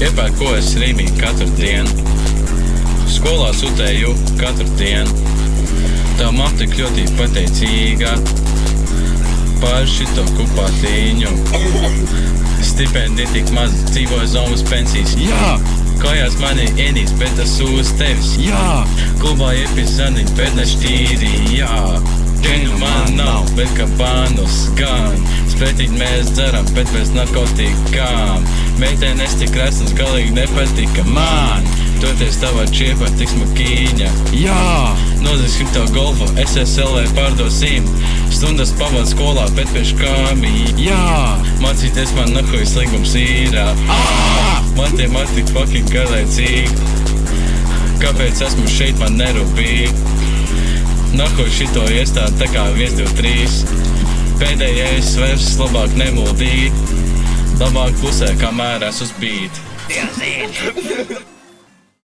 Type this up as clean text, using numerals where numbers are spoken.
Iepērkojos Rīmī katru dienu. Skolā sutēju katru dienu. Tā mamma tik ļoti pateicīga par šito kupātīņu. Stipendija tik maz, dzīvoju zomas pensijas. Jā! Kājās mani ienīst, bet tas uz tevis. Jā! Klubā iepizaniņ, bet ne šķīri, jā. Džeņu man nav, bet kā bānus gan. Spretīgi mēs dzeram, bet bez narkotikām. Meitenes tik resnas, galīgi nepatika man. Toties tavā čiepā tik smukīņa. Jā! Noziksim tev golfu, SSLV pārdosim. Stundas pavad skolā, bet pēc kāmi. Jā! Mācīties man nahuj sligums īrā. Man tie man tik fucking garlaicīgi. Kāpēc esmu šeit, man nerūpīgi. Nahuj šito iestādi tā kā 1, 2, 3. Pēdējais svers labāk nemuldīt. Labāk pusē, kā mērās uz bīt.